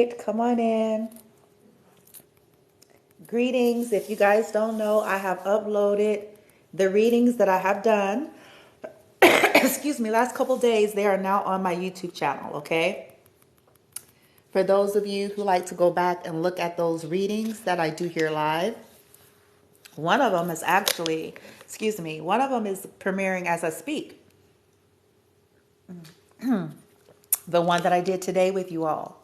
right, come on in. Greetings. If you guys don't know, I have uploaded the readings that I have done. Excuse me, last couple days, they are now on my YouTube channel, okay? For those of you who like to go back and look at those readings that I do here live, one of them is actually, one of them is premiering as I speak. The one that I did today with you all.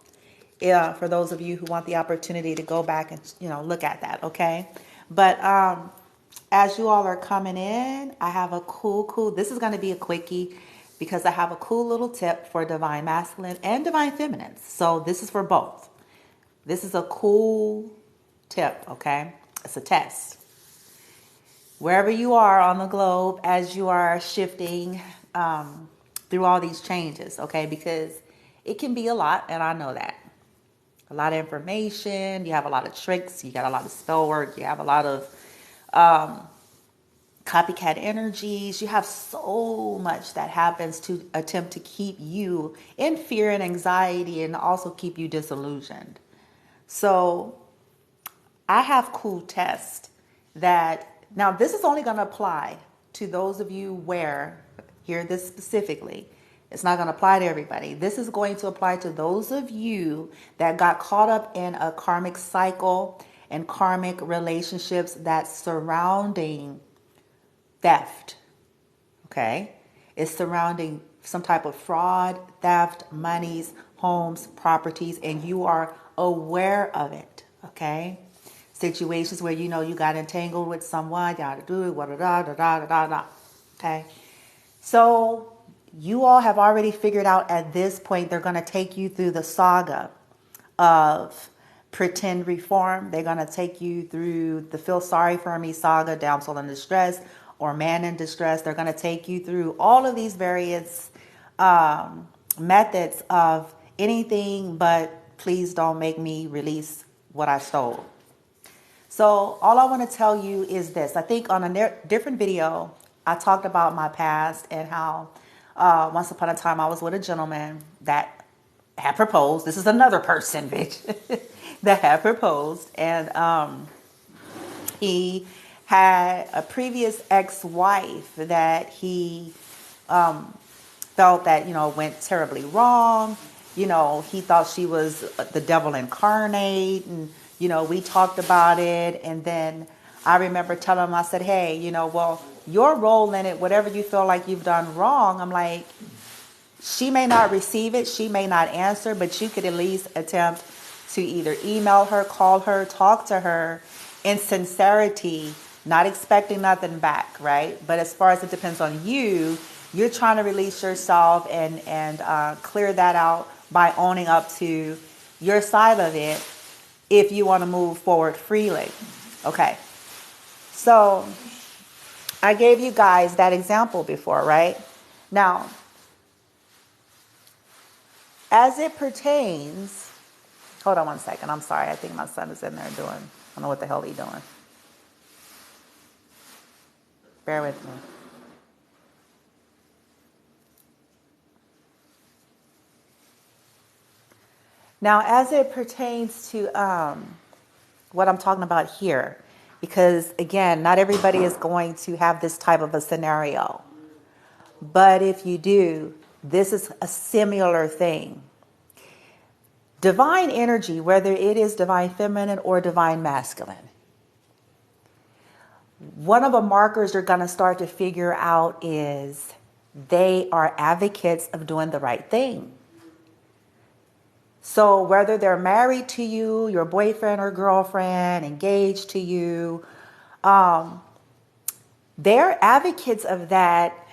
Yeah, for those of you who want the opportunity to go back and, look at that, okay? But as you all are coming in, I have a cool, this is going to be a quickie because I have a cool little tip for divine masculine and divine feminine. So this is for both. This is a cool tip, okay? It's a test. Wherever you are on the globe as you are shifting through all these changes, okay? Because it can be a lot, and I know that. A lot of information, you have a lot of tricks, you got a lot of spell work, you have a lot of copycat energies. You have so much that happens to attempt to keep you in fear and anxiety and also keep you disillusioned. So I have cool tests that, now this is only going to apply to those of you where, hear this specifically, it's not going to apply to everybody. This is going to apply to those of you that got caught up in a karmic cycle and karmic relationships that's surrounding theft. Okay? It's surrounding some type of fraud, theft, monies, homes, properties, and you are aware of it. Okay? Situations where you got entangled with someone, yada do da da da da da da. Okay? So you all have already figured out at this point they're going to take you through the saga of pretend reform. They're going to take you through the feel sorry for me saga, damsel in distress, or man in distress. They're going to take you through all of these various methods of anything but please don't make me release what I stole. So all I want to tell you is this. I think on a different video, I talked about my past and how once upon a time I was with a gentleman that had proposed. This is another person, bitch, that had proposed. And he had a previous ex-wife that he felt that, went terribly wrong. He thought she was the devil incarnate. And, we talked about it. And then I remember telling him, I said, hey, well, your role in it, whatever you feel like you've done wrong, I'm like, she may not receive it, she may not answer, but you could at least attempt to either email her, call her, talk to her in sincerity, not expecting nothing back, right? But as far as it depends on you, you're trying to release yourself and clear that out by owning up to your side of it if you want to move forward freely. Okay. So I gave you guys that example before, right? Now, as it pertains, hold on one second. I'm sorry. I think my son is in there doing, I don't know what the hell he's doing. Bear with me. Now, as it pertains to what I'm talking about here, because again, not everybody is going to have this type of a scenario. But if you do, this is a similar thing. Divine energy, whether it is divine feminine or divine masculine, one of the markers you're going to start to figure out is they are advocates of doing the right thing. So whether they're married to you, your boyfriend or girlfriend, engaged to you, they're advocates of that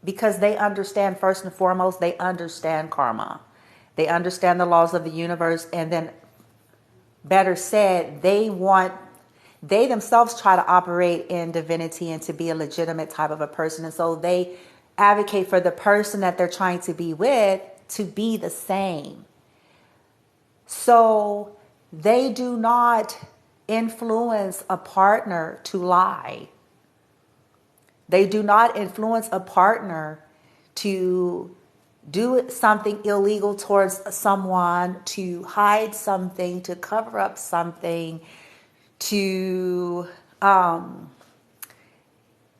because they understand, first and foremost, they understand karma. They understand the laws of the universe. And then, better said, they themselves try to operate in divinity and to be a legitimate type of a person. And so they advocate for the person that they're trying to be with to be the same. So they do not influence a partner to lie. They do not influence a partner to do something illegal towards someone, to hide something, to cover up something, to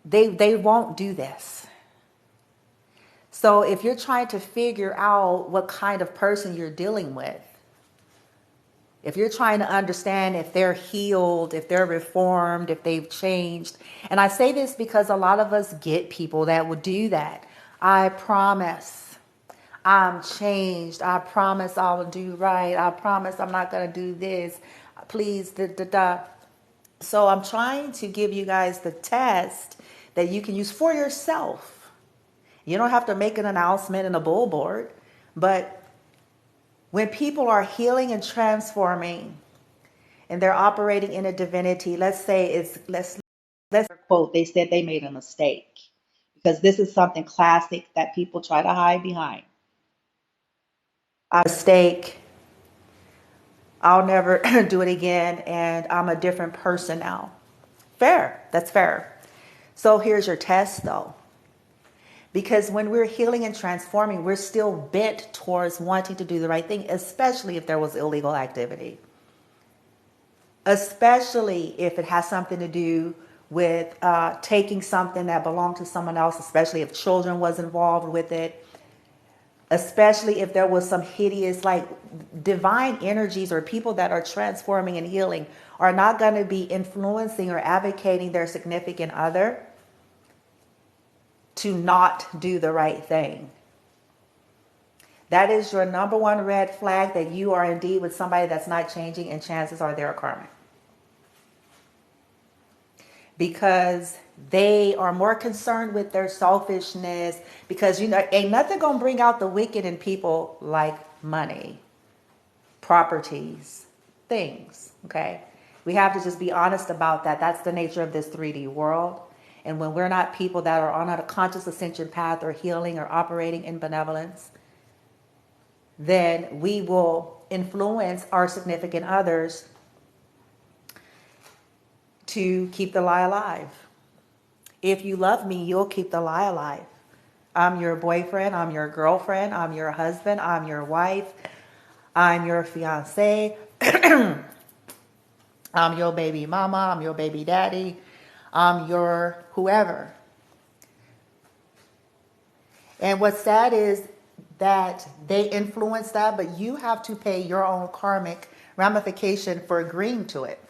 they won't do this. So if you're trying to figure out what kind of person you're dealing with, if you're trying to understand if they're healed, if they're reformed, if they've changed, and I say this because a lot of us get people that would do that. I promise I'm changed. I promise I'll do right. I promise I'm not going to do this. Please, da, da, da. So I'm trying to give you guys the test that you can use for yourself. You don't have to make an announcement in a billboard, but when people are healing and transforming and they're operating in a divinity, let's say let's quote, they said they made a mistake, because this is something classic that people try to hide behind. A mistake, I'll never do it again, and I'm a different person now. Fair, that's fair. So here's your test though. Because when we're healing and transforming, we're still bent towards wanting to do the right thing, especially if there was illegal activity. Especially if it has something to do with taking something that belonged to someone else, especially if children was involved with it. Especially if there was some hideous, like, divine energies, or people that are transforming and healing are not going to be influencing or advocating their significant other to not do the right thing. That is your number one red flag, that you are indeed with somebody that's not changing, and chances are they're karmic. Because they are more concerned with their selfishness, because, you know, ain't nothing gonna bring out the wicked in people like money, properties, things. Okay, we have to just be honest about that. That's the nature of this 3D world. And when we're not people that are on a conscious ascension path, or healing, or operating in benevolence, then we will influence our significant others to keep the lie alive. If you love me, you'll keep the lie alive. I'm your boyfriend, I'm your girlfriend, I'm your husband, I'm your wife, I'm your fiance, I'm your baby mama, I'm your baby daddy, I'm your whoever. And what's sad is that they influence that, but you have to pay your own karmic ramification for agreeing to it.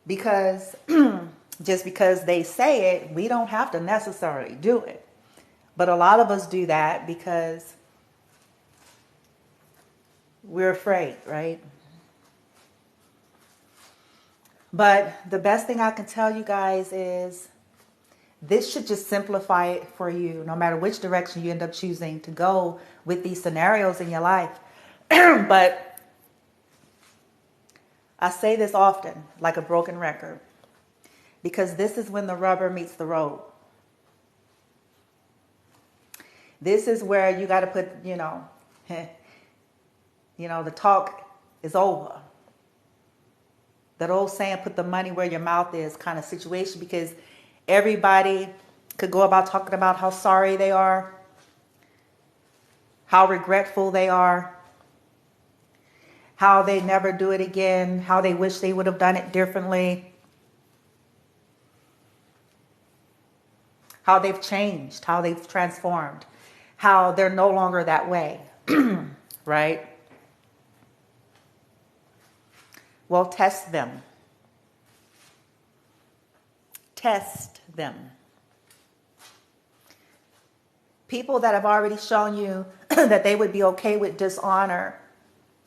Because just because they say it, we don't have to necessarily do it. But a lot of us do that because we're afraid, right? But the best thing I can tell you guys is this should just simplify it for you, no matter which direction you end up choosing to go with these scenarios in your life. But I say this often, like a broken record, because this is when the rubber meets the road. This is where you got to put, the talk is over. That old saying, put the money where your mouth is, kind of situation, because everybody could go about talking about how sorry they are, how regretful they are, how they never do it again, how they wish they would have done it differently, how they've changed, how they've transformed, how they're no longer that way, right? Well, test them. Test them. People that have already shown you that they would be okay with dishonor,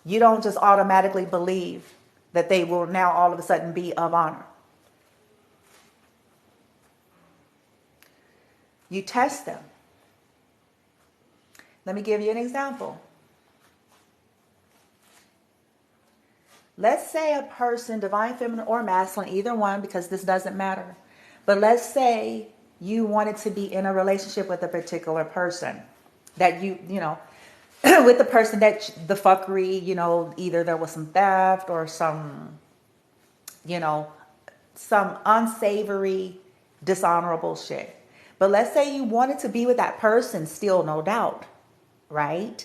you don't just automatically believe that they will now all of a sudden be of honor. You test them. Let me give you an example. Let's say a person, divine feminine or masculine, either one, because this doesn't matter. But let's say you wanted to be in a relationship with a particular person that with the person that the fuckery, either there was some theft or some unsavory, dishonorable shit. But let's say you wanted to be with that person still, no doubt, right?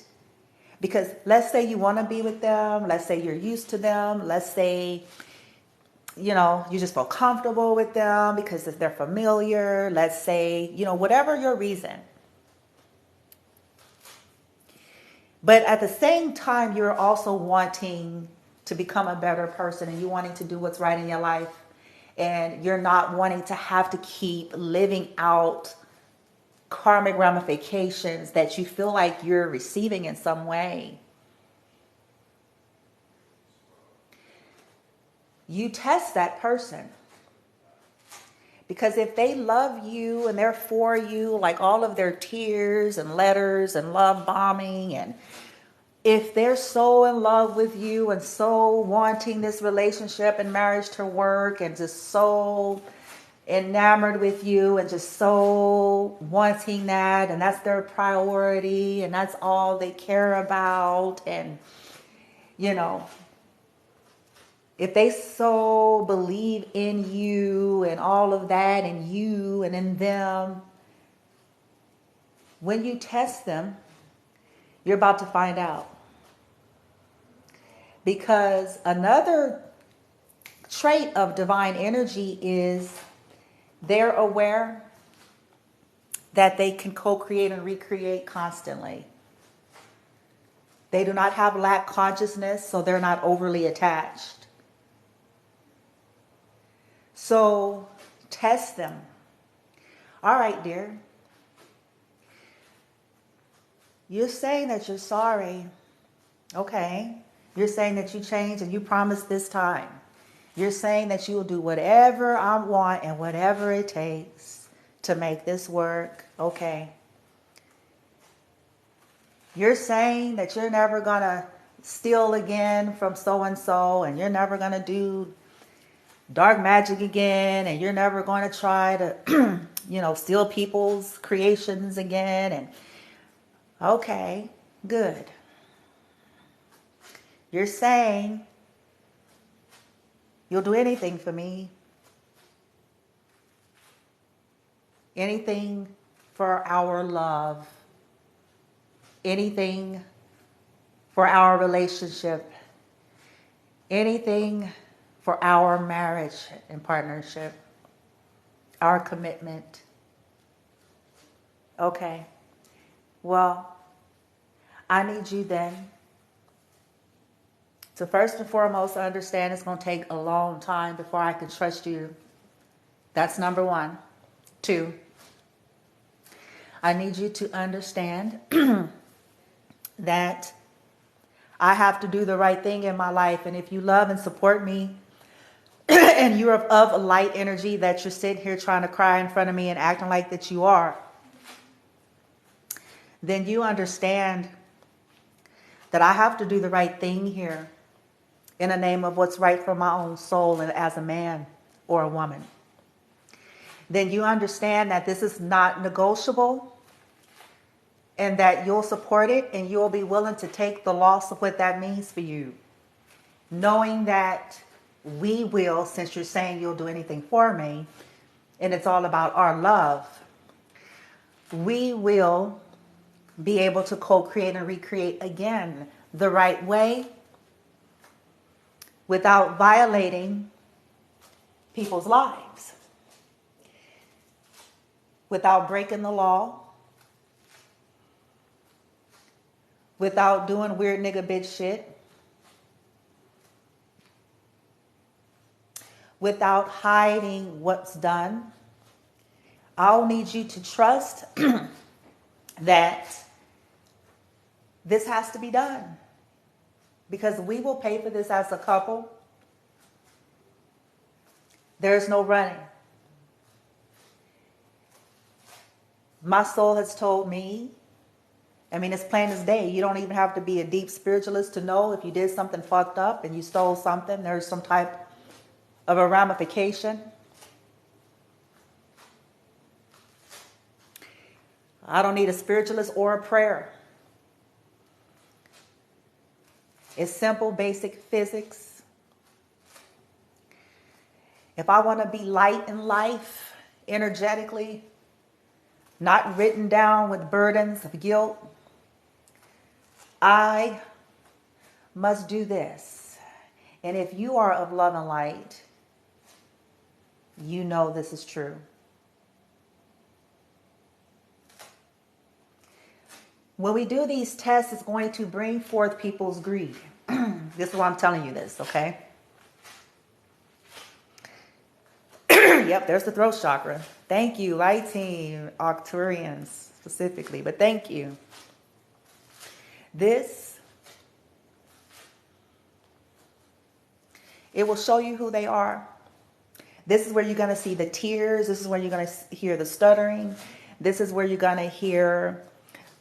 Because let's say you want to be with them. Let's say you're used to them. Let's say, you know, you just feel comfortable with them because they're familiar. Let's say, you know, whatever your reason. But at the same time, you're also wanting to become a better person, and you're wanting to do what's right in your life. And you're not wanting to have to keep living out karmic ramifications that you feel like you're receiving in some way. You test that person. Because if they love you and they're for you, like all of their tears and letters and love bombing, and if they're so in love with you and so wanting this relationship and marriage to work and just so enamored with you and just so wanting that, and that's their priority and that's all they care about, and you know, if they so believe in you and all of that, and you and in them, when you test them, you're about to find out. Because another trait of divine energy is they're aware that they can co-create and recreate constantly. They do not have lack consciousness, so they're not overly attached. So test them. All right, dear. You're saying that you're sorry. Okay. You're saying that you changed and you promised this time. You're saying that you will do whatever I want and whatever it takes to make this work. Okay. You're saying that you're never going to steal again from so-and-so, and you're never going to do dark magic again, and you're never going to try to, you know, steal people's creations again. And okay, good. You're saying you'll do anything for me. Anything for our love. Anything for our relationship. Anything for our marriage and partnership. Our commitment. Okay. Well, I need you then to first and foremost understand it's going to take a long time before I can trust you. That's number one. 2, I need you to understand that I have to do the right thing in my life. And if you love and support me and you're of a light energy, that you're sitting here trying to cry in front of me and acting like that you are, then you understand that I have to do the right thing here in the name of what's right for my own soul and as a man or a woman. Then you understand that this is not negotiable, and that you'll support it and you'll be willing to take the loss of what that means for you. Knowing that we will, since you're saying you'll do anything for me, and it's all about our love, we will be able to co-create and recreate again the right way without violating people's lives, without breaking the law, without doing weird nigga bitch shit, without hiding what's done. I'll need you to trust that this has to be done, because we will pay for this as a couple. There's no running. My soul has told me, I mean, it's plain as day. You don't even have to be a deep spiritualist to know if you did something fucked up and you stole something, there's some type of a ramification. I don't need a spiritualist or a prayer. It's simple, basic physics. If I want to be light in life, energetically, not written down with burdens of guilt. I must do this. And if you are of love and light, you know this is true. When we do these tests, it's going to bring forth people's greed. This is why I'm telling you this, okay? Yep, there's the throat chakra. Thank you, Light Team, Arcturians specifically, but thank you. This, it will show you who they are. This is where you're going to see the tears. This is where you're going to hear the stuttering. This is where you're going to hear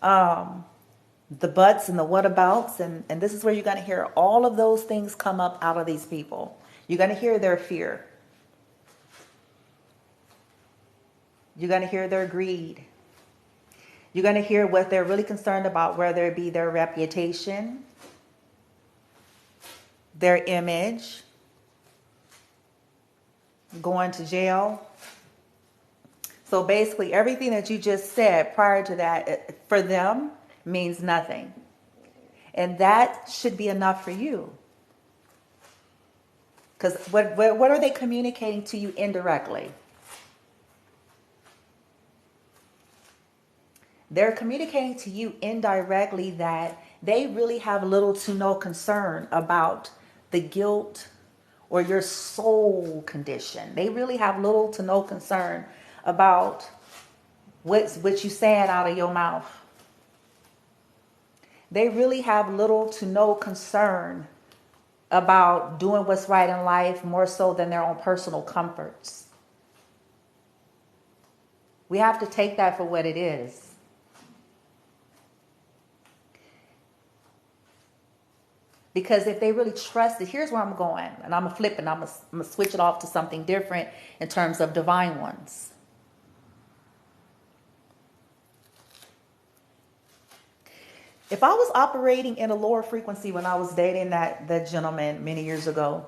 the buts and the whatabouts. And this is where you're going to hear all of those things come up out of these people. You're going to hear their fear. You're going to hear their greed. You're going to hear what they're really concerned about, whether it be their reputation, their image, going to jail. So basically everything that you just said prior to that, for them, means nothing. And that should be enough for you. Because what are they communicating to you indirectly? They're communicating to you indirectly that they really have little to no concern about the guilt or your soul condition. They really have little to no concern about what you saying out of your mouth. They really have little to no concern about doing what's right in life, more so than their own personal comforts. We have to take that for what it is. Because if they really trusted, here's where I'm going. And I'm going to flip and I'm going to switch it off to something different in terms of divine ones. If I was operating in a lower frequency when I was dating that gentleman many years ago,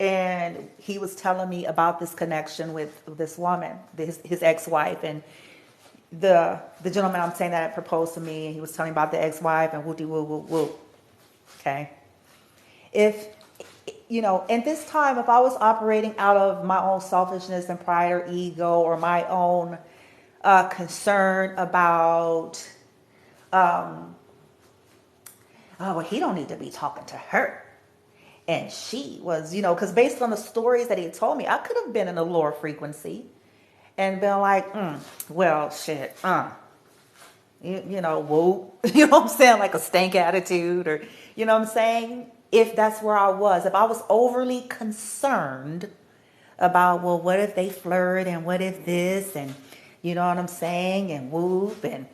and he was telling me about this connection with this woman, his ex-wife, and the gentleman I'm saying that proposed to me, and he was telling me about the ex-wife and woo. Okay. If, at this time, if I was operating out of my own selfishness and pride or ego or my own concern about, well, he don't need to be talking to her. And she was, because based on the stories that he had told me, I could have been in a lower frequency and been like, well, shit, whoa, you know what I'm saying? Like a stank attitude, or, you know what I'm saying? If that's where I was, if I was overly concerned about, well, what if they flirt, and what if this, and you know what I'm saying? And whoop, and,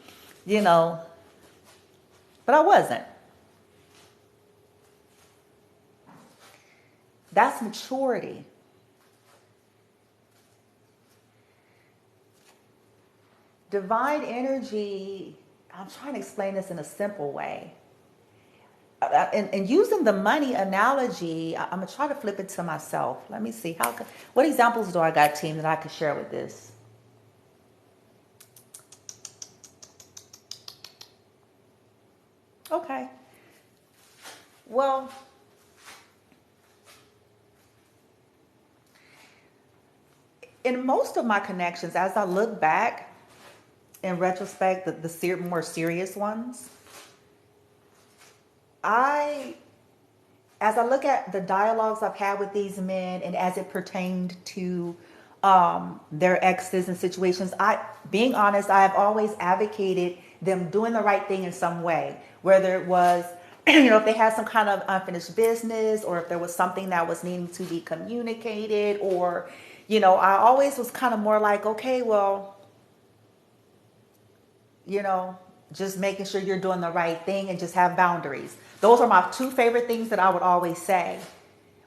but I wasn't. That's maturity. Divine energy, I'm trying to explain this in a simple way. And using the money analogy, I'm going to try to flip it to myself. Let me see. What examples do I got, team, that I could share with this? Okay. Well, in most of my connections, as I look back, in retrospect, the more serious ones, as I look at the dialogues I've had with these men, and as it pertained to their exes and situations, being honest, I have always advocated them doing the right thing in some way, whether it was, if they had some kind of unfinished business, or if there was something that was needing to be communicated, or, I always was kind of more like, okay, well, just making sure you're doing the right thing and just have boundaries. Those are my two favorite things that I would always say.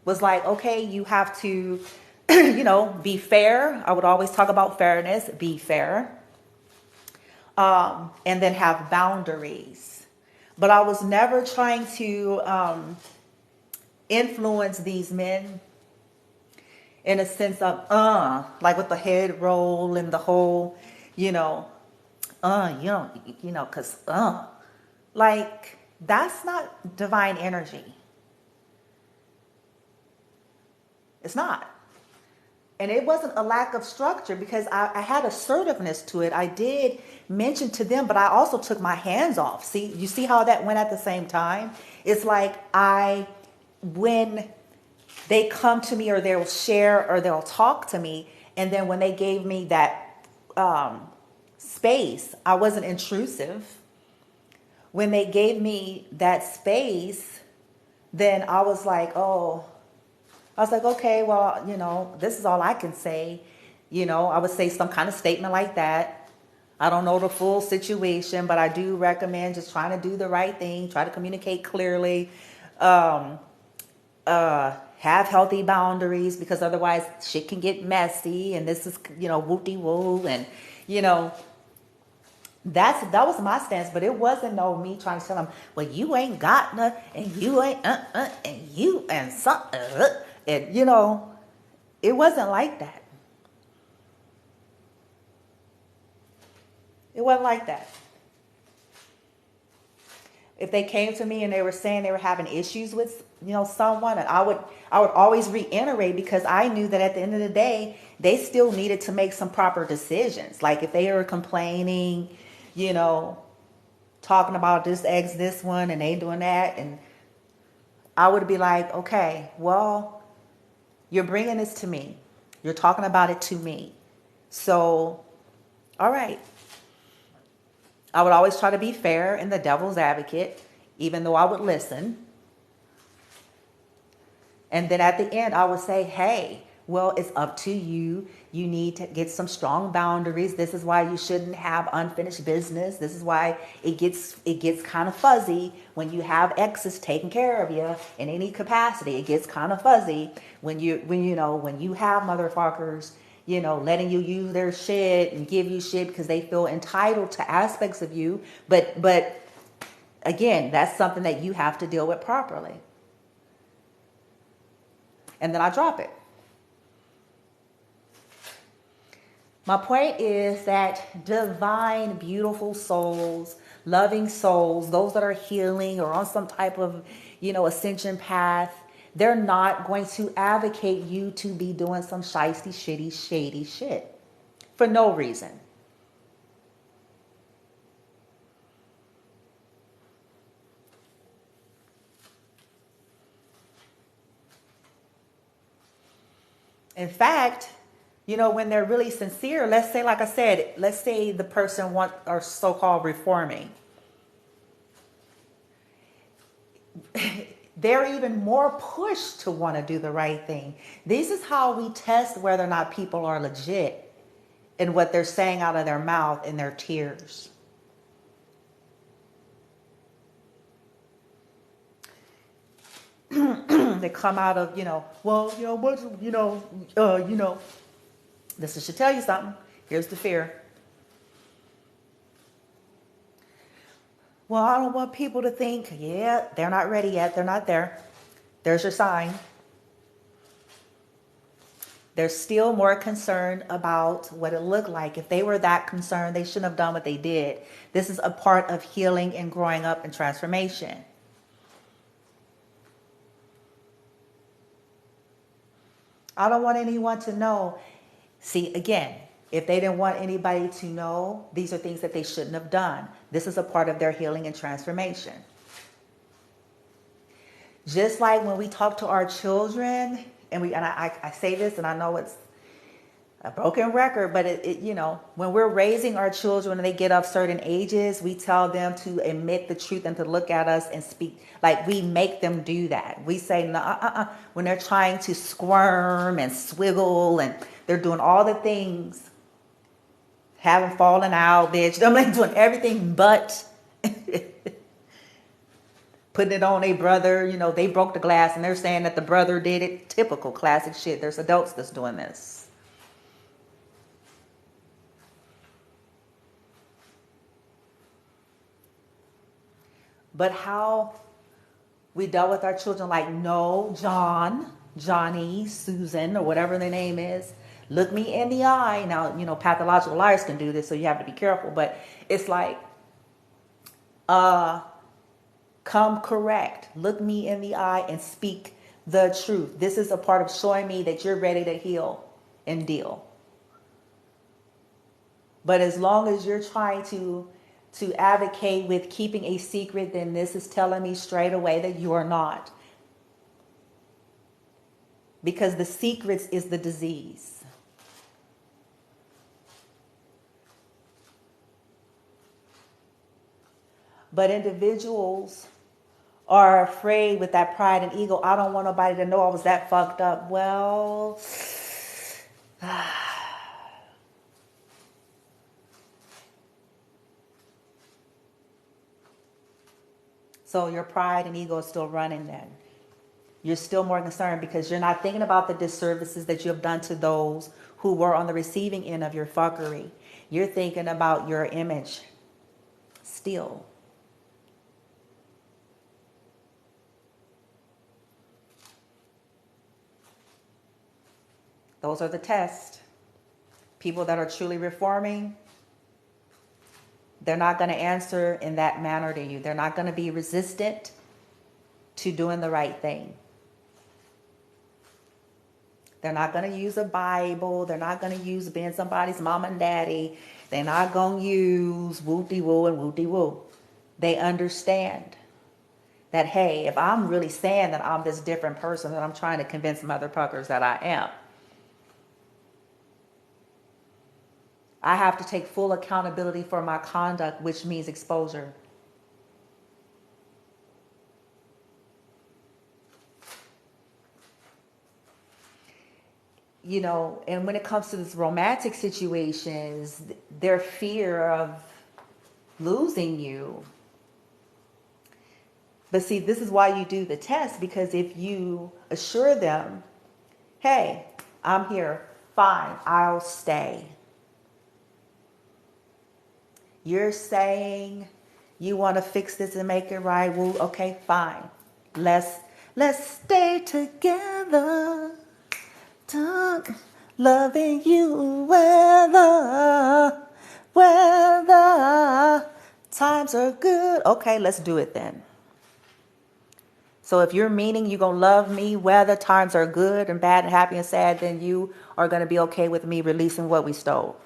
Was like, okay, you have to, be fair. I would always talk about fairness, be fair. And then have boundaries. But I was never trying to influence these men in a sense of, like with the head roll and the whole, you know, cause, like that's not divine energy. It's not. And it wasn't a lack of structure because I had assertiveness to it. I did mention to them, but I also took my hands off. See, you see how that went at the same time? It's like when they come to me or they'll share or they'll talk to me, and then when they gave me that space, I wasn't intrusive. When they gave me that space, then I was like, okay, well, this is all I can say. I would say some kind of statement like that. I don't know the full situation, but I do recommend just trying to do the right thing, try to communicate clearly, have healthy boundaries, because otherwise shit can get messy and this is, whoop-de-woo, and, that was my stance, but it wasn't me trying to tell them, well, you ain't got nothing, and you ain't, and you, and something, and, it wasn't like that. It wasn't like that. If they came to me and they were saying they were having issues with, someone, and I would always reiterate, because I knew that at the end of the day, they still needed to make some proper decisions. Like if they were complaining, talking about this one, and they doing that, and I would be like, okay, well, you're bringing this to me. You're talking about it to me. So, all right. I would always try to be fair and the devil's advocate, even though I would listen. And then at the end, I would say, hey, well, it's up to you. You need to get some strong boundaries. This is why you shouldn't have unfinished business. This is why it gets kind of fuzzy when you have exes taking care of you in any capacity. It gets kind of fuzzy when you have motherfuckers, letting you use their shit and give you shit because they feel entitled to aspects of you. But again, that's something that you have to deal with properly. And then I drop it. My point is that divine, beautiful souls, loving souls, those that are healing or on some type of, ascension path, they're not going to advocate you to be doing some shiesty, shitty, shady shit for no reason. In fact, when they're really sincere, let's say, like I said, let's say the person are so-called reforming. They're even more pushed to want to do the right thing. This is how we test whether or not people are legit in what they're saying out of their mouth and their tears. They come out of, this should tell you something. Here's the fear. Well, I don't want people to think, yeah, they're not ready yet. They're not there. There's your sign. They're still more concerned about what it looked like. If they were that concerned, they shouldn't have done what they did. This is a part of healing and growing up and transformation. I don't want anyone to know. See, again, if they didn't want anybody to know, these are things that they shouldn't have done. This is a part of their healing and transformation. Just like when we talk to our children, and I say this, and I know it's a broken record, but when we're raising our children and they get of certain ages, we tell them to admit the truth and to look at us and speak. Like we make them do that. We say, no, when they're trying to squirm and swiggle and they're doing all the things, having fallen out, bitch. I'm like doing everything but putting it on a brother. They broke the glass and they're saying that the brother did it. Typical classic shit. There's adults that's doing this. But how we dealt with our children, like, no, John, Johnny, Susan, or whatever the name is. Look me in the eye. Now, pathological liars can do this, so you have to be careful. But it's like, come correct. Look me in the eye and speak the truth. This is a part of showing me that you're ready to heal and deal. But as long as you're trying to advocate with keeping a secret, then this is telling me straight away that you are not. Because the secrets is the disease. But individuals are afraid with that pride and ego. I don't want nobody to know I was that fucked up. Well, so your pride and ego is still running then. You're still more concerned because you're not thinking about the disservices that you have done to those who were on the receiving end of your fuckery. You're thinking about your image still. Those are the tests. People that are truly reforming, they're not going to answer in that manner to you. They're not going to be resistant to doing the right thing. They're not going to use a Bible. They're not going to use being somebody's mom and daddy. They're not going to use whoop-de-woo and whoop-de-woo. They understand that, hey, if I'm really saying that I'm this different person, that I'm trying to convince motherfuckers that I am, I have to take full accountability for my conduct, which means exposure. And when it comes to this romantic situations, their fear of losing you. But see, this is why you do the test, because if you assure them, hey, I'm here, fine, I'll stay. You're saying you want to fix this and make it right. Well, okay, fine. Let's stay together. Loving you whether times are good. Okay, let's do it then. So if you're meaning you're going to love me whether times are good and bad and happy and sad, then you are going to be okay with me releasing what we stole.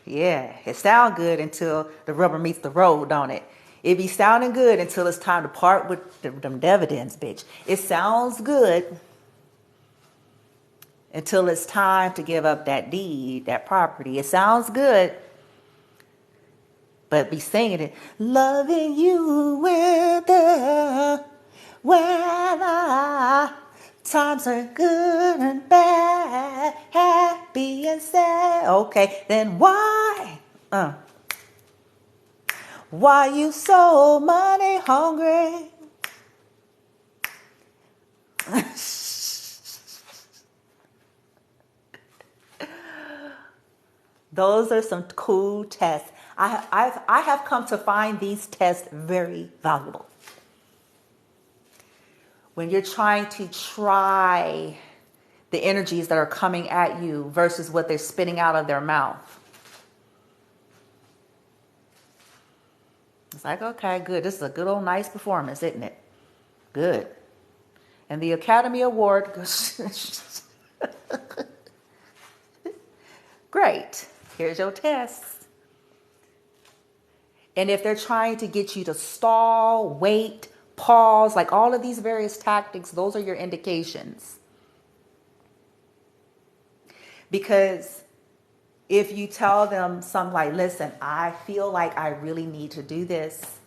Yeah, it sounds good until the rubber meets the road, don't it? It be sounding good until it's time to part with them dividends, bitch. It sounds good until it's time to give up that deed, that property. It sounds good, but be singing it. Loving you whether times are good and bad, happy and sad. Okay, then why you so money hungry? Those are some cool tests. I have come to find these tests very valuable. When you're trying to try the energies that are coming at you versus what they're spitting out of their mouth. It's like, okay, good. This is a good old nice performance, isn't it? Good. And the Academy Award goes, great. Here's your test. And if they're trying to get you to stall, wait, pause, like all of these various tactics, those are your indications. Because if you tell them something like, listen, I feel like I really need to do this,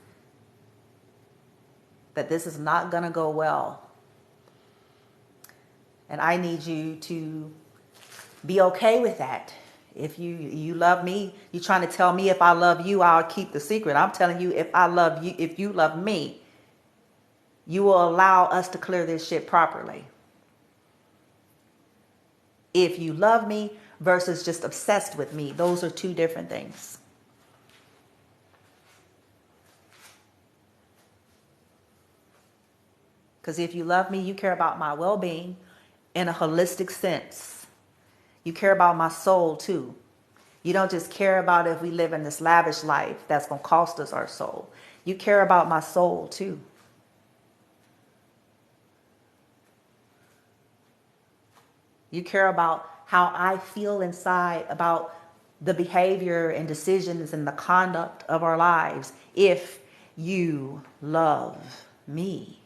that this is not going to go well, and I need you to be okay with that. If you love me, you're trying to tell me if I love you, I'll keep the secret. I'm telling you, if I love you, if you love me, you will allow us to clear this shit properly. If you love me versus just obsessed with me, those are two different things. Because if you love me, you care about my well-being in a holistic sense. You care about my soul too. You don't just care about if we live in this lavish life that's going to cost us our soul. You care about my soul too. You care about how I feel inside about the behavior and decisions and the conduct of our lives if you love me.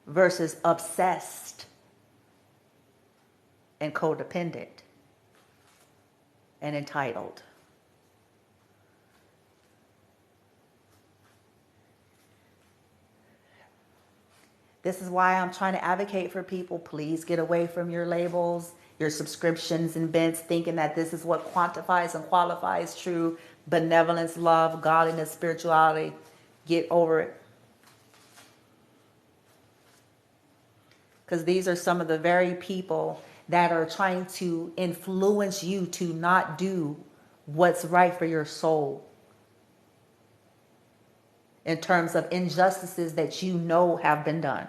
Versus obsessed and codependent and entitled. This is why I'm trying to advocate for people. Please get away from your labels, your subscriptions and bents, thinking that this is what quantifies and qualifies true benevolence, love, godliness, spirituality. Get over it. Because these are some of the very people that are trying to influence you to not do what's right for your soul. In terms of injustices that you know have been done.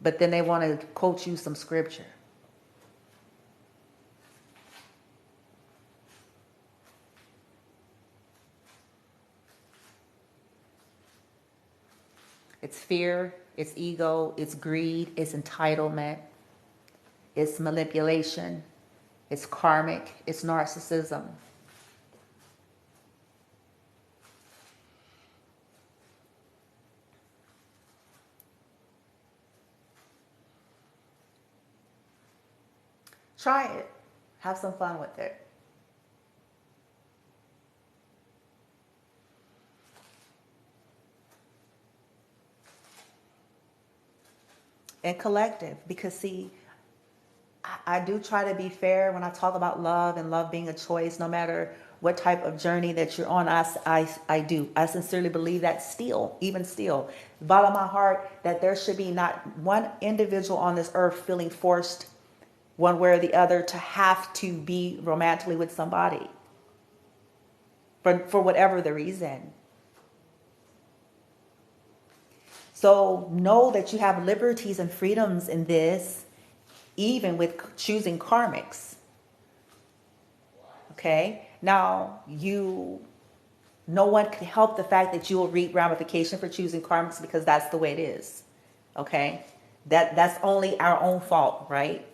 But then they want to quote you some scripture. It's fear, it's ego, it's greed, it's entitlement, it's manipulation, it's karmic, it's narcissism. Try it. Have some fun with it. And collective, because see, I do try to be fair when I talk about love and love being a choice, no matter what type of journey that you're on. I do. I sincerely believe that still, even still, bottom of my heart, that there should be not one individual on this earth feeling forced one way or the other to have to be romantically with somebody for whatever the reason. So know that you have liberties and freedoms in this, even with choosing Karmic'S. Okay? Now, no one can help the fact that you will reap ramification for choosing Karmic'S, because that's the way it is. Okay? That's only our own fault, right?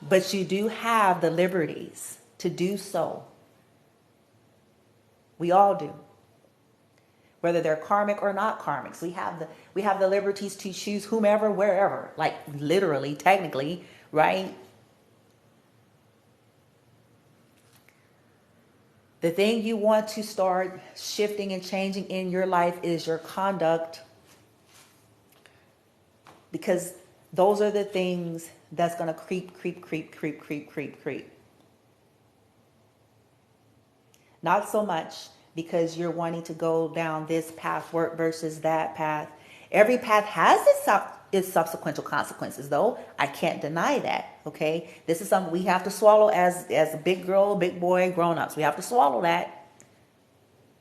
But you do have the liberties to do so. We all do. Whether they're karmic or not karmics, we have the liberties to choose whomever, wherever, like literally, technically, right? The thing you want to start shifting and changing in your life is your conduct, because those are the things that's going to creep. Not so much because you're wanting to go down this path versus that path. Every path has its subsequent consequences, though. I can't deny that, okay? This is something we have to swallow as a big girl, big boy, grown-ups. We have to swallow that.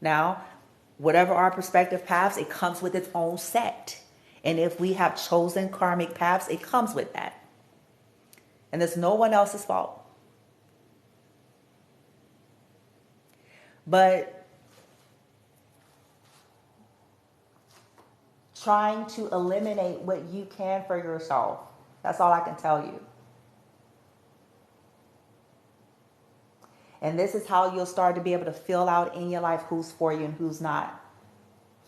Now, whatever our perspective paths, it comes with its own set. And if we have chosen karmic paths, it comes with that. And it's no one else's fault. But trying to eliminate what you can for yourself. That's all I can tell you. And this is how you'll start to be able to fill out in your life who's for you and who's not.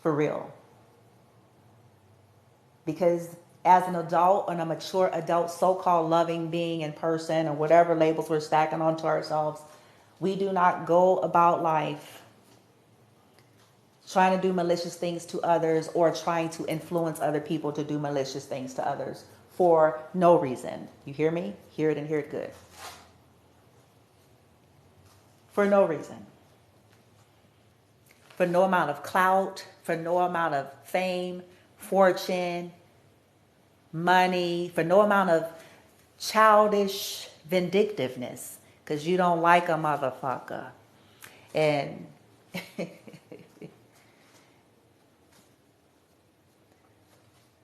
For real. Because as an adult and a mature adult, so-called loving being in person, or whatever labels we're stacking onto ourselves, we do not go about life trying to do malicious things to others or trying to influence other people to do malicious things to others for no reason. You hear me? Hear it and hear it good. For no reason. For no amount of clout, for no amount of fame, fortune, money, for no amount of childish vindictiveness, because you don't like a motherfucker. And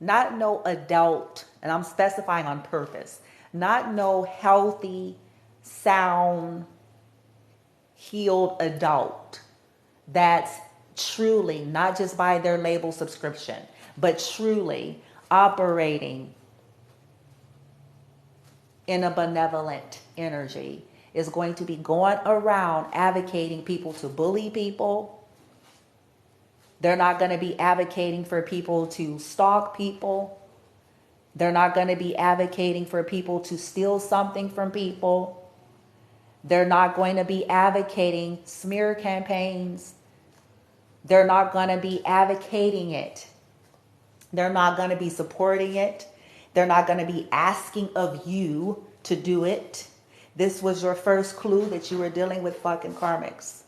not no adult, and I'm specifying on purpose, not no healthy, sound, healed adult that's truly, not just by their label subscription, but truly operating in a benevolent energy, is going to be going around advocating people to bully people. They're not going to be advocating for people to stalk people. They're not going to be advocating for people to steal something from people. They're not going to be advocating smear campaigns. They're not going to be advocating it. They're not going to be supporting it. They're not going to be asking of you to do it. This was your first clue that you were dealing with fucking Karmic'S.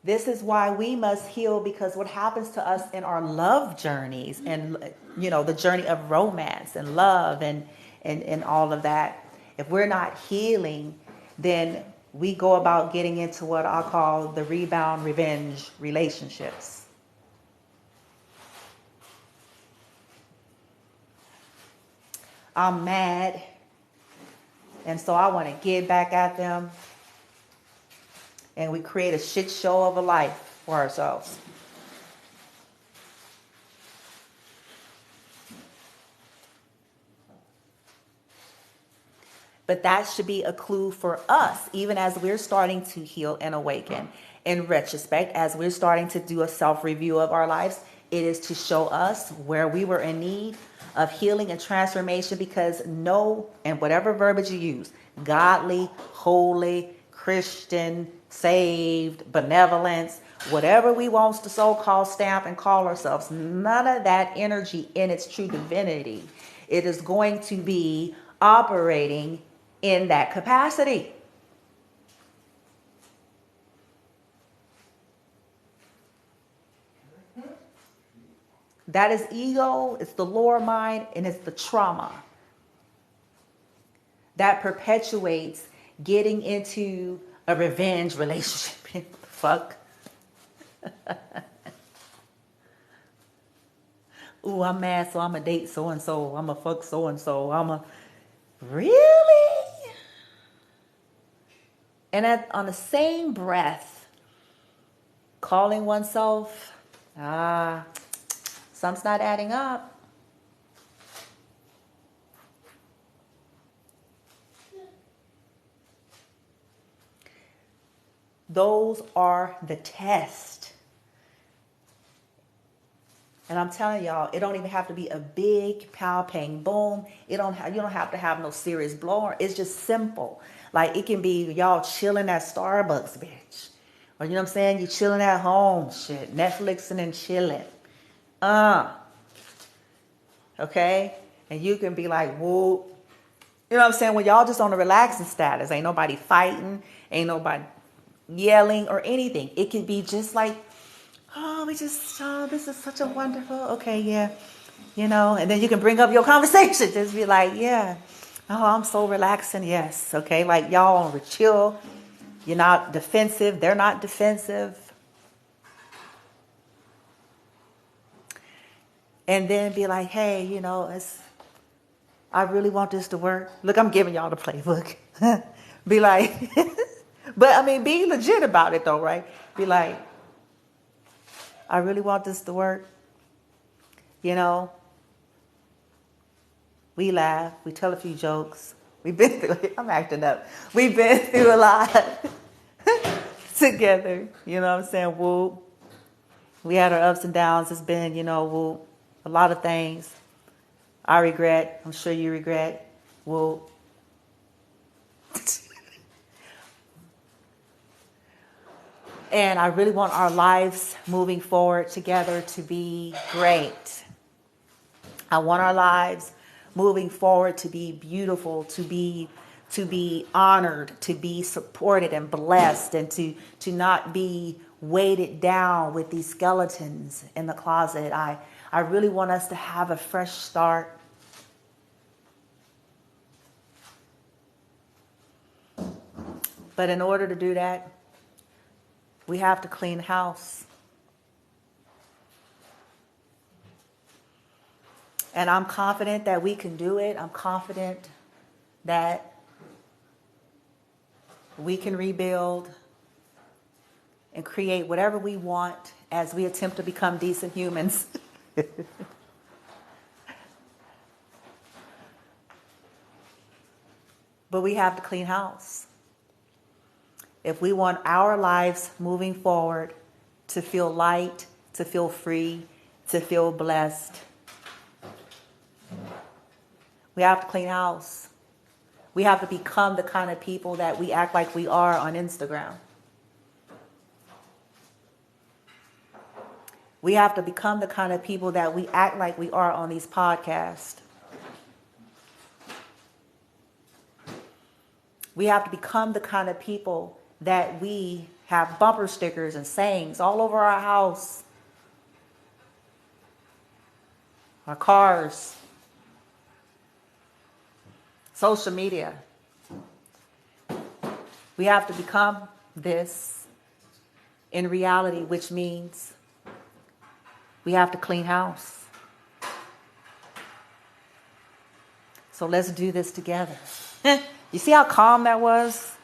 This is why we must heal, because what happens to us in our love journeys and, the journey of romance and love and all of that, if we're not healing, then we go about getting into what I call the rebound revenge relationships. I'm mad, and so I want to get back at them. And we create a shit show of a life for ourselves. But that should be a clue for us, even as we're starting to heal and awaken. In retrospect, as we're starting to do a self-review of our lives, it is to show us where we were in need of healing and transformation, because and whatever verbiage you use, godly, holy, Christian, saved, benevolence, whatever we want to so-called stamp and call ourselves, none of that energy in its true divinity, it is going to be operating in that capacity. That is ego, it's the lower mind, and it's the trauma that perpetuates getting into a revenge relationship. Fuck. Ooh, I'm mad, so I'm a date so-and-so. I'm a fuck so-and-so. Really? And on the same breath, calling oneself, something's not adding up. Those are the tests. And I'm telling y'all, it don't even have to be a big pow pang boom. You don't have to have no serious blower. It's just simple. Like, it can be y'all chilling at Starbucks, bitch. Or you know what I'm saying? You chilling at home, shit. Netflixing and chilling. Okay? And you can be like, whoa. You know what I'm saying? When y'all just on a relaxing status, ain't nobody fighting, ain't nobody yelling or anything. It could be just like, this is such a wonderful, okay, yeah, and then you can bring up your conversation. Just be like, yeah, I'm so relaxing, yes, okay, like y'all on the chill. You're not defensive. They're not defensive. And then be like, hey, I really want this to work. Look, I'm giving y'all the playbook. Be like, but be legit about it though, right? Be like, I really want this to work. We laugh, we tell a few jokes. We've been through it. I'm acting up. We've been through a lot together. You know what I'm saying? Whoop. We had our ups and downs. It's been, whoop, a lot of things. I regret. I'm sure you regret. Whoop. And I really want our lives moving forward together to be great. I want our lives moving forward to be beautiful, to be honored, to be supported and blessed, and to not be weighted down with these skeletons in the closet. I really want us to have a fresh start. But in order to do that, we have to clean house. And I'm confident that we can do it. I'm confident that we can rebuild and create whatever we want as we attempt to become decent humans. But we have to clean house. If we want our lives moving forward to feel light, to feel free, to feel blessed, we have to clean house. We have to become the kind of people that we act like we are on Instagram. We have to become the kind of people that we act like we are on these podcasts. We have to become the kind of people that we have bumper stickers and sayings all over our house, our cars, social media. We have to become this in reality, which means we have to clean house. So let's do this together. You see how calm that was?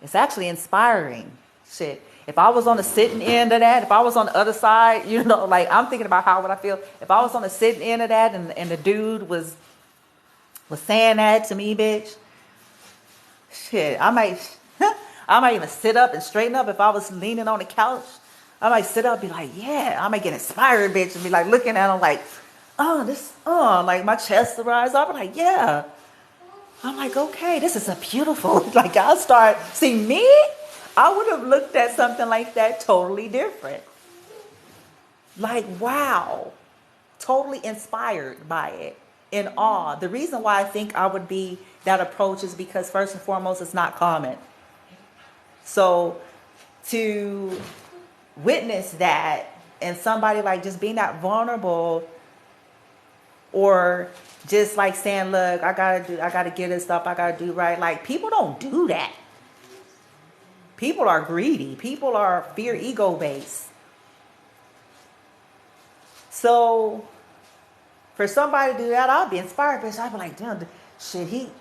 It's actually inspiring. Shit. If I was on the sitting end of that, if I was on the other side, you know, like I'm thinking about how would I feel if I was on the sitting end of that and the dude was saying that to me, bitch. Shit, I might even sit up and straighten up if I was leaning on the couch. I might sit up and be like, yeah, I might get inspired, bitch, and be like looking at him like, like my chest will rise up. I'm like, yeah. I'm like, okay, this is a beautiful, like I'll start, see me, I would have looked at something like that totally different. Like, wow, totally inspired by it, in awe. The reason why I think I would be that approach is because first and foremost, it's not common. So to witness that and somebody like just being that vulnerable or just like saying, look, I gotta get this stuff, I gotta do right. Like people don't do that. People are greedy. People are fear ego based. So for somebody to do that, I'll be inspired, bitch. I'll be like, damn,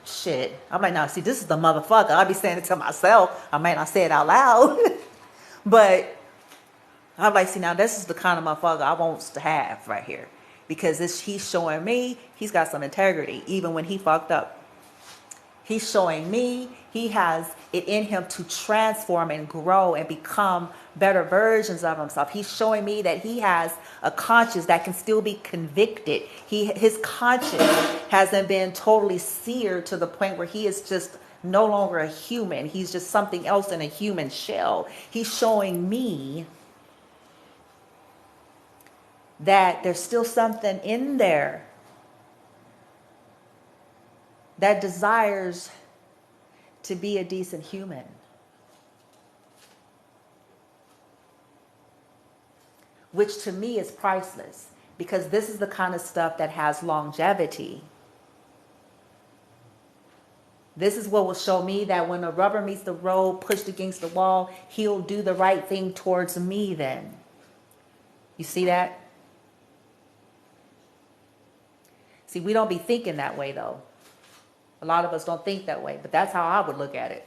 shit. I'm like, no, see, this is the motherfucker. I'll be saying it to myself. I might not say it out loud. But I'm like, see, now this is the kind of motherfucker I want to have right here. Because he's showing me he's got some integrity, even when he fucked up. He's showing me he has it in him to transform and grow and become better versions of himself. He's showing me that he has a conscience that can still be convicted. His conscience hasn't been totally seared to the point where he is just no longer a human. He's just something else in a human shell. He's showing me that there's still something in there that desires to be a decent human. Which to me is priceless, because this is the kind of stuff that has longevity. This is what will show me that when the rubber meets the road, pushed against the wall, he'll do the right thing towards me then. You see that? See, we don't be thinking that way, though. A lot of us don't think that way, but that's how I would look at it.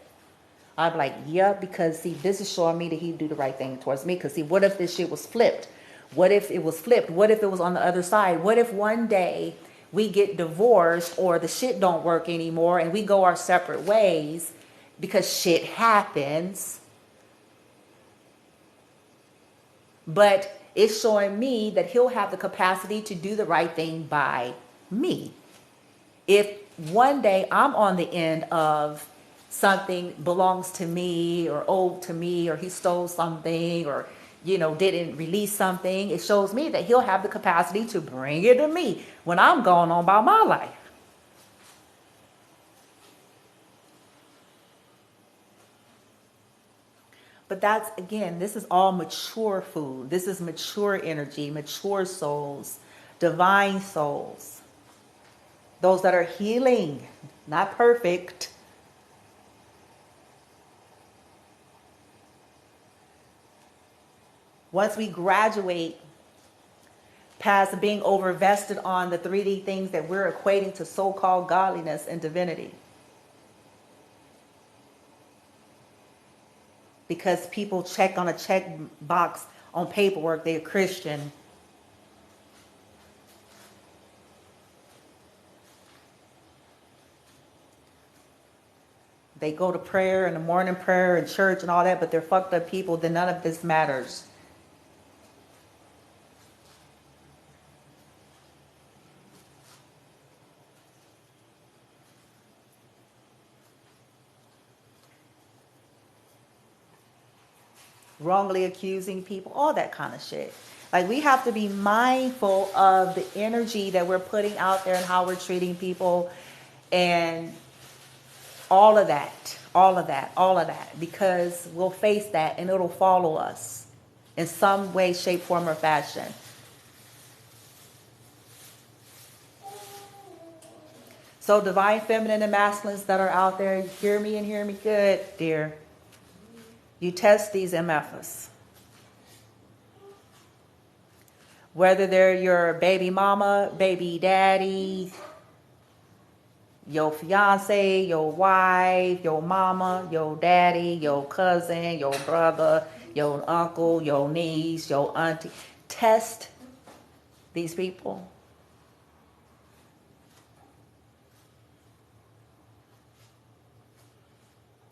I'd be like, yeah, because, see, this is showing me that he'd do the right thing towards me. Because, see, what if this shit was flipped? What if it was flipped? What if it was on the other side? What if one day we get divorced or the shit don't work anymore and we go our separate ways because shit happens? But it's showing me that he'll have the capacity to do the right thing by me. If one day I'm on the end of something belongs to me or owed to me, or he stole something, or didn't release something, it shows me that he'll have the capacity to bring it to me when I'm going on about my life. But that's, again, this is all mature food. This is mature energy, mature souls, divine souls. Those that are healing, not perfect, Once we graduate past being overvested on the 3D things that we're equating to so-called godliness and divinity. Because people check on a check box on paperwork, they're Christian. They go to prayer and the morning prayer and church and all that, but they're fucked up people, then none of this matters. Wrongly accusing people, all that kind of shit. Like, we have to be mindful of the energy that we're putting out there and how we're treating people and all of that, because we'll face that and it'll follow us in some way, shape, form, or fashion. So divine feminine and masculines that are out there, hear me and hear me good, dear. You test these MFs. Whether they're your baby mama, baby daddy, your fiance, your wife, your mama, your daddy, your cousin, your brother, your uncle, your niece, your auntie. Test these people.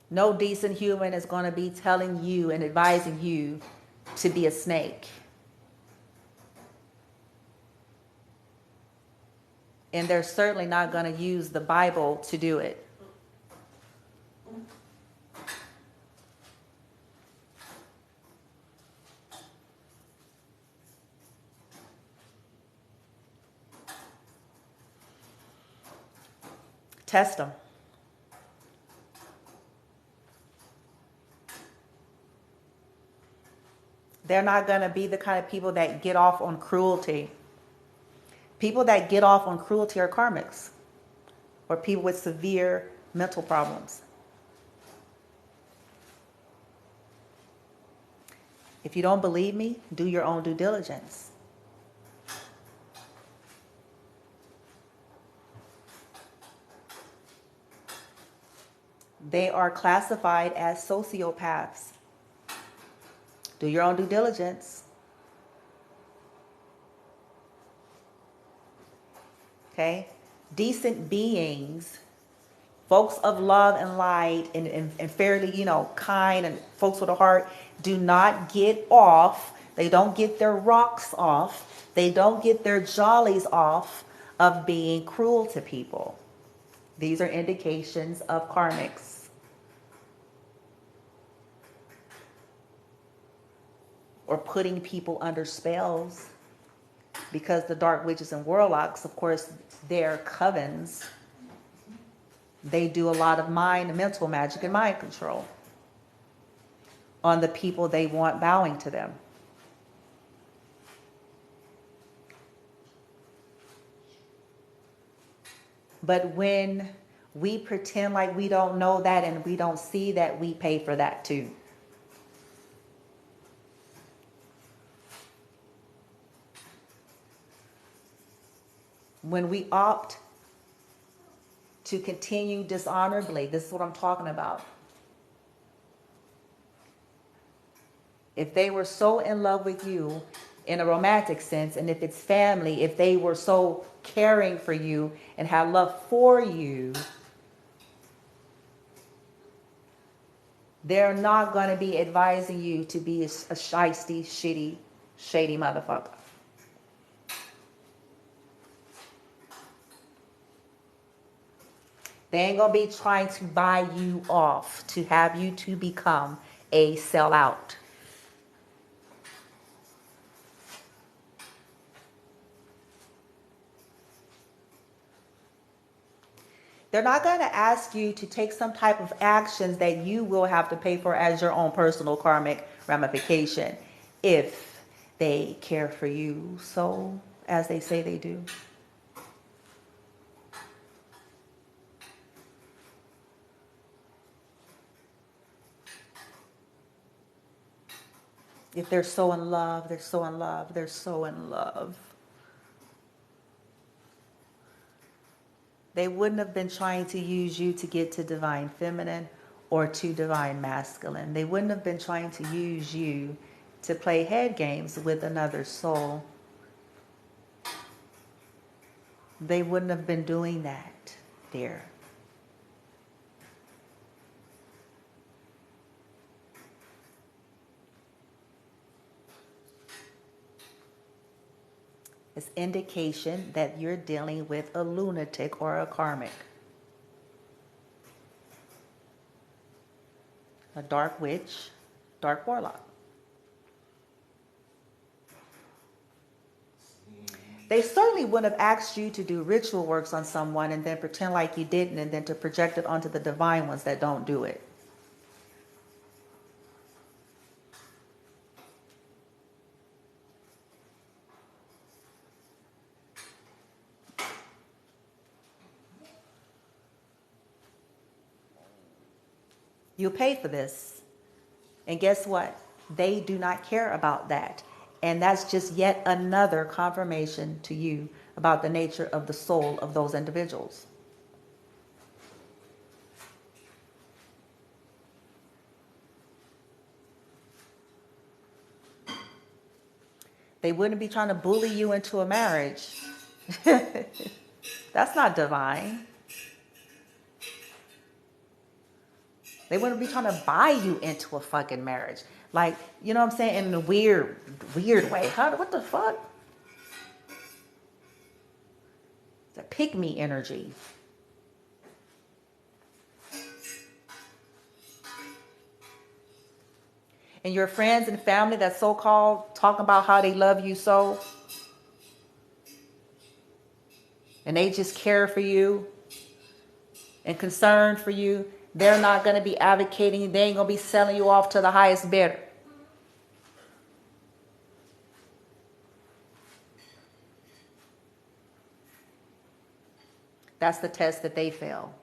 No decent human is going to be telling you and advising you to be a snake. And they're certainly not going to use the Bible to do it. Test them. They're not going to be the kind of people that get off on cruelty. People that get off on cruelty are karmics, or people with severe mental problems. If you don't believe me, do your own due diligence. They are classified as sociopaths. Do your own due diligence. Okay? Decent beings, folks of love and light and fairly, kind and folks with a heart do not get off. They don't get their rocks off. They don't get their jollies off of being cruel to people. These are indications of karmics. Or putting people under spells, because the dark witches and warlocks, of course, they're covens. They do a lot of mind and mental magic and mind control on the people they want bowing to them. But when we pretend like we don't know that and we don't see that, we pay for that too. When we opt to continue dishonorably, this is what I'm talking about. If they were so in love with you in a romantic sense, and if it's family, if they were so caring for you and had love for you, they're not going to be advising you to be a shiesty, shitty, shady motherfucker. They ain't going to be trying to buy you off to have you to become a sellout. They're not going to ask you to take some type of actions that you will have to pay for as your own personal karmic ramification if they care for you so as they say they do. If they're so in love, they're so in love, they're so in love. They wouldn't have been trying to use you to get to divine feminine or to divine masculine. They wouldn't have been trying to use you to play head games with another soul. They wouldn't have been doing that, dear. It's indication that you're dealing with a lunatic or a karmic. A dark witch, dark warlock. They certainly wouldn't have asked you to do ritual works on someone and then pretend like you didn't and then to project it onto the divine ones that don't do it. You pay for this. And guess what? They do not care about that. And that's just yet another confirmation to you about the nature of the soul of those individuals. They wouldn't be trying to bully you into a marriage. That's not divine. They wouldn't be trying to buy you into a fucking marriage. Like, you know what I'm saying? In a weird way. What the fuck? It's a pick-me energy. And your friends and family that so-called talking about how they love you so, and they just care for you and concerned for you, they're not going to be advocating. They ain't going to be selling you off to the highest bidder. That's the test that they fail.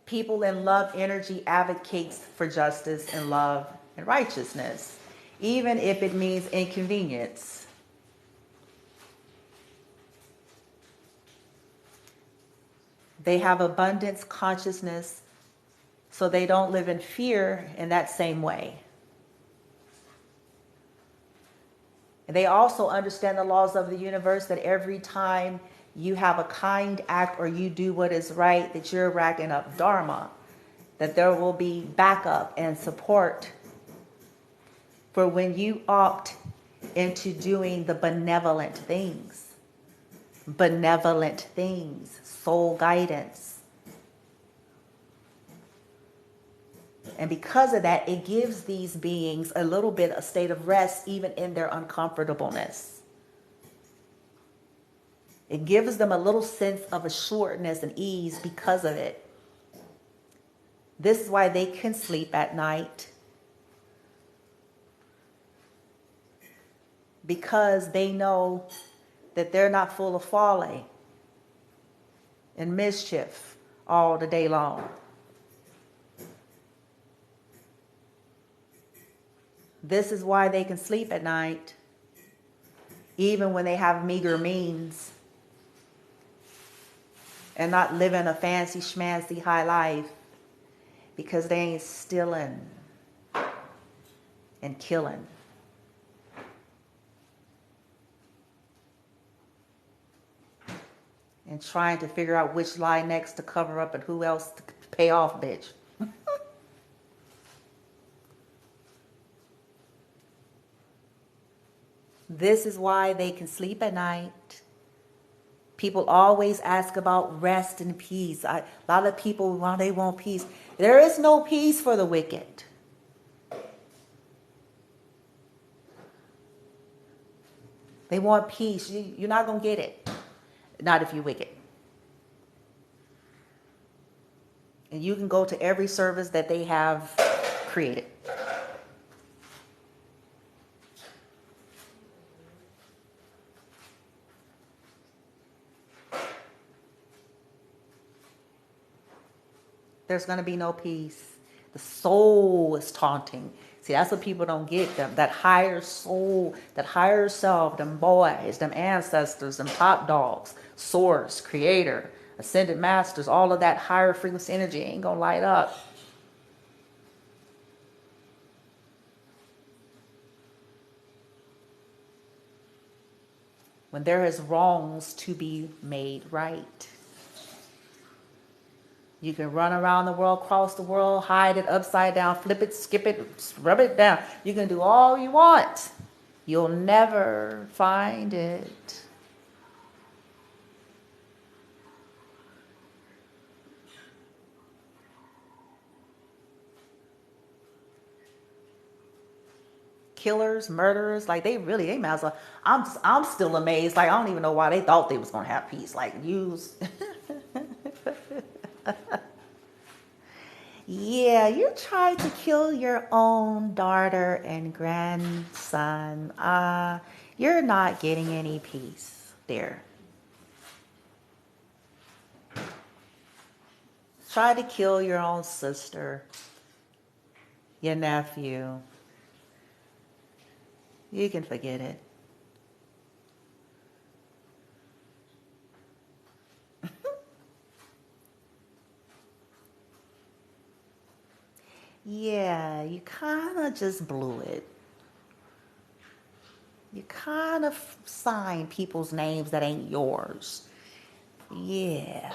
People in love energy advocates for justice and love and righteousness, even if it means inconvenience. They have abundance consciousness, so they don't live in fear in that same way. And they also understand the laws of the universe, that every time you have a kind act or you do what is right, that you're racking up dharma, that there will be backup and support for when you opt into doing the benevolent things, soul guidance. And because of that, it gives these beings a little bit of state of rest, even in their uncomfortableness. It gives them a little sense of assuredness and ease because of it. This is why they can sleep at night. Because they know that they're not full of folly and mischief all the day long. This is why they can sleep at night, even when they have meager means and not living a fancy schmancy high life, because they ain't stealing and killing. And trying to figure out which lie next to cover up and who else to pay off, bitch. This is why they can sleep at night. People always ask about rest and peace. A lot of people, well, they want peace. There is no peace for the wicked. They want peace. You're not going to get it. Not if you're wicked. And you can go to every service that they have created. There's going to be no peace. The soul is taunting. See, that's what people don't get. Them, that higher soul, that higher self, them boys, them ancestors, them top dogs, source, creator, ascended masters, all of that higher frequency energy ain't going to light up. When there is wrongs to be made right. You can run around the world, cross the world, hide it upside down, flip it, skip it, rub it down. You can do all you want. You'll never find it. Killers, murderers, like they might as well. I'm still amazed. Like, I don't even know why they thought they was gonna have peace. Like, use. Yeah, you tried to kill your own daughter and grandson. You're not getting any peace there. Try to kill your own sister, your nephew. You can forget it. Yeah, you kind of just blew it. You kind of signed people's names that ain't yours. Yeah.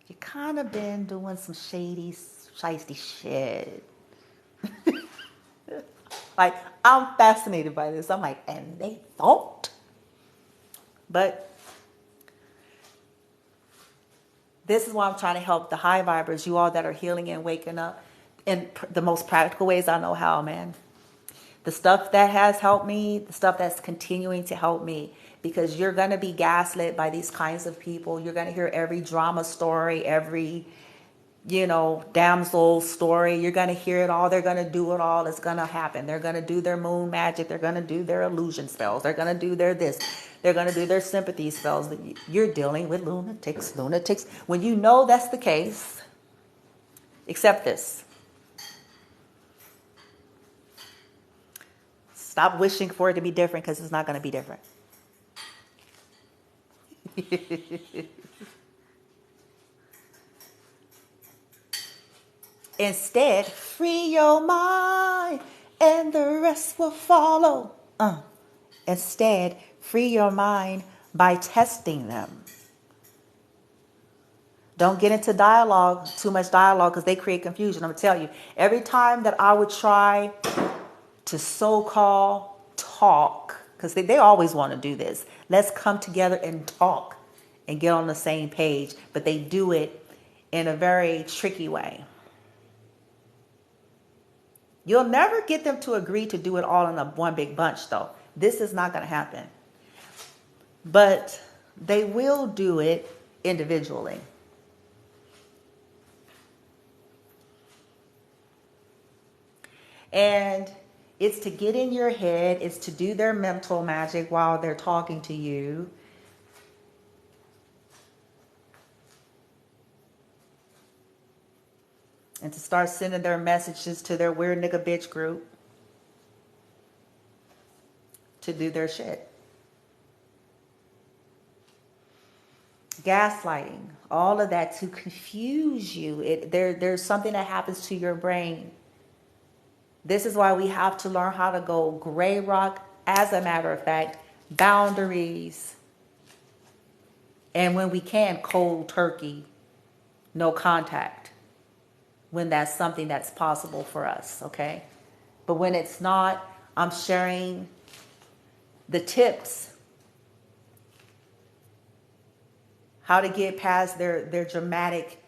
You kind of been doing some shady, shiesty shit. Like, I'm fascinated by this. I'm like, and they thought? But this is why I'm trying to help the high vibers, you all that are healing and waking up in the most practical ways I know how, man. The stuff that has helped me, the stuff that's continuing to help me, because you're going to be gaslit by these kinds of people. You're going to hear every drama story, every, damsel story. You're going to hear it all. They're going to do it all. It's going to happen. They're going to do their moon magic. They're going to do their illusion spells. They're going to do their this. They're going to do their sympathy spells. You're dealing with lunatics. When you know that's the case, accept this. Stop wishing for it to be different, because it's not going to be different. Instead, free your mind and the rest will follow. Instead, free your mind by testing them. Don't get into dialogue, too much dialogue, because they create confusion. I'm going to tell you, every time that I would try to so-called talk, because they always want to do this. Let's come together and talk and get on the same page. But they do it in a very tricky way. You'll never get them to agree to do it all in one big bunch, though. This is not going to happen. But they will do it individually. And it's to get in your head. It's to do their mental magic while they're talking to you. And to start sending their messages to their weird nigga bitch group to do their shit. Gaslighting, all of that to confuse you. There's something that happens to your brain. This is why we have to learn how to go gray rock, as a matter of fact, boundaries. And when we can, cold turkey, no contact. When that's something that's possible for us, okay? But when it's not, I'm sharing the tips. How to get past their dramatic,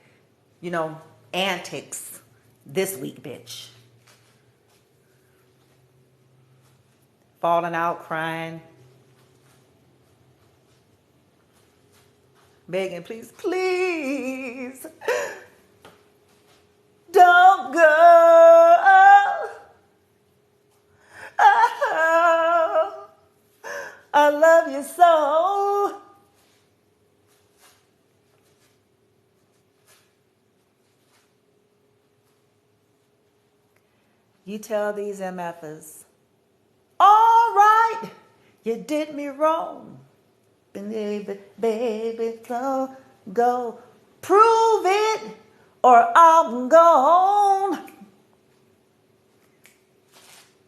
antics this week, bitch. Falling out, crying. Begging, please, please. Don't go. Oh, I You tell these MFers, all right, you did me wrong. Baby, baby, go prove it or I'm gone.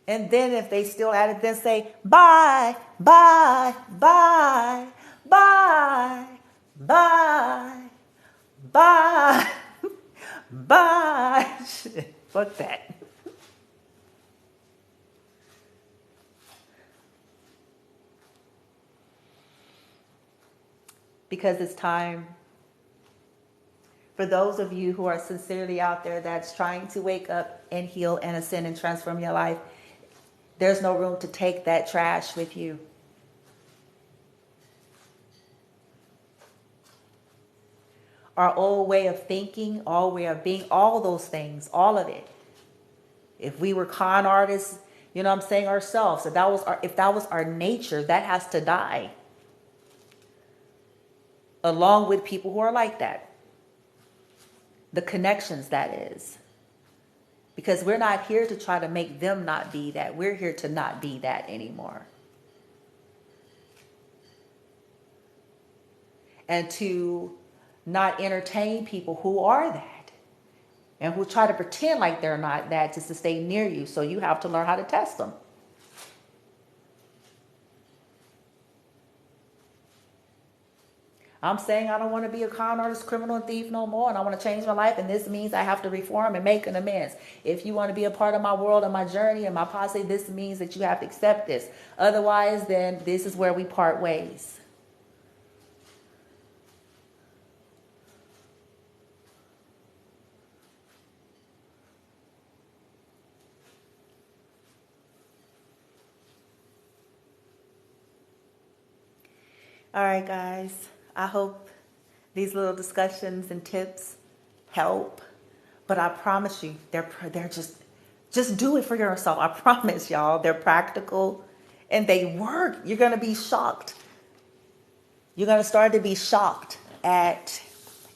And then if they still at it, then say, bye, bye, bye, bye, bye, bye, bye. Fuck that. Because it's time for those of you who are sincerely out there that's trying to wake up and heal and ascend and transform your life. There's no room to take that trash with you. Our old way of thinking, old way of being, all those things, all of it. If we were con artists, you know what I'm saying, ourselves, if that was our nature, that has to die. Along with people who are like that. The connections, that is. Because we're not here to try to make them not be that. We're here to not be that anymore. And to not entertain people who are that. And who try to pretend like they're not that just to stay near you. So you have to learn how to test them. I'm saying I don't want to be a con artist, criminal, and thief no more, and I want to change my life, and this means I have to reform and make an amends. If you want to be a part of my world and my journey and my posse, this means that you have to accept this. Otherwise, then this is where we part ways. All right, guys. I hope these little discussions and tips help. But I promise you, they're just do it for yourself. I promise y'all, they're practical and they work. You're going to be shocked. You're going to start to be shocked at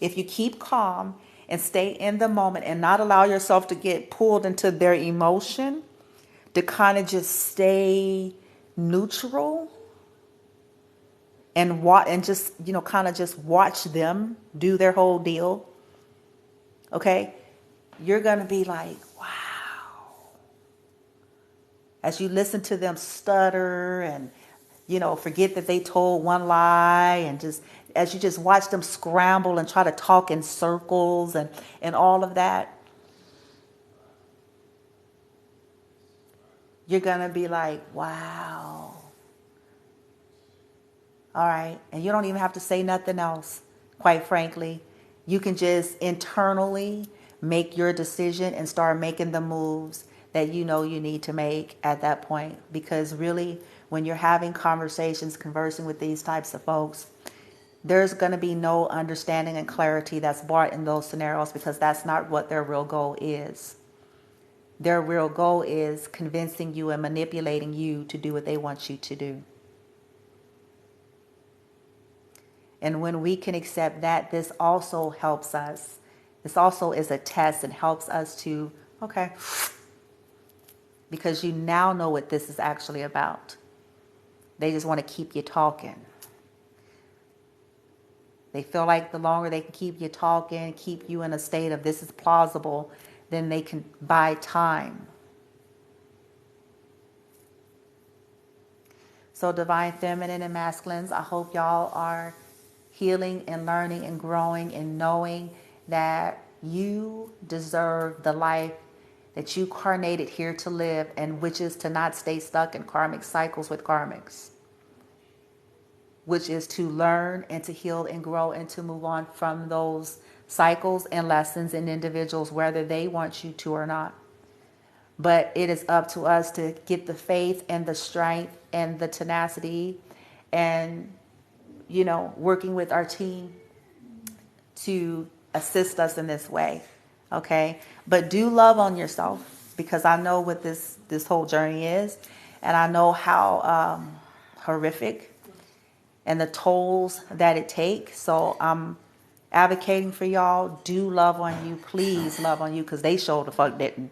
if you keep calm and stay in the moment and not allow yourself to get pulled into their emotion, to kind of just stay neutral. And just, kind of just watch them do their whole deal. Okay? You're going to be like, wow. As you listen to them stutter and, forget that they told one lie, and just as you just watch them scramble and try to talk in circles and all of that, you're going to be like, wow. All right. And you don't even have to say nothing else, quite frankly. You can just internally make your decision and start making the moves that you know you need to make at that point. Because really, when you're having conversations, conversing with these types of folks, there's going to be no understanding and clarity that's brought in those scenarios, because that's not what their real goal is. Their real goal is convincing you and manipulating you to do what they want you to do. And when we can accept that, this also helps us. This also is a test and helps us to, okay, because you now know what this is actually about. They just want to keep you talking. They feel like the longer they can keep you talking, keep you in a state of this is plausible, then they can buy time. So divine feminine and masculines, I hope y'all are healing and learning and growing and knowing that you deserve the life that you carnated here to live, and which is to not stay stuck in karmic cycles with karmics, which is to learn and to heal and grow and to move on from those cycles and lessons in individuals, whether they want you to or not. But it is up to us to get the faith and the strength and the tenacity and working with our team to assist us in this way. Okay. But do love on yourself, because I know what this whole journey is, and I know how horrific and the tolls that it takes. So I'm advocating for y'all. Do love on you. Please love on you, because they sure the fuck didn't.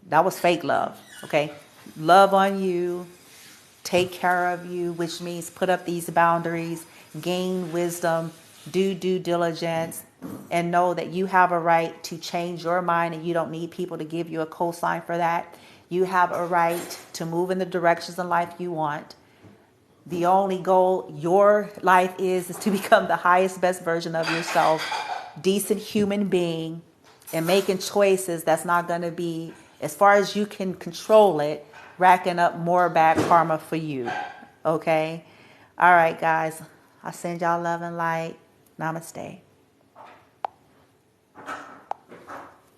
That was fake love, okay? Love on you, take care of you, which means put up these boundaries, gain wisdom, do due diligence, and know that you have a right to change your mind, and you don't need people to give you a cosign for that. You have a right to move in the directions in life you want. The only goal your life is to become the highest, best version of yourself, decent human being, and making choices that's not going to be, as far as you can control it, racking up more bad karma for you. Okay? All right, guys. I send y'all love and light. Namaste.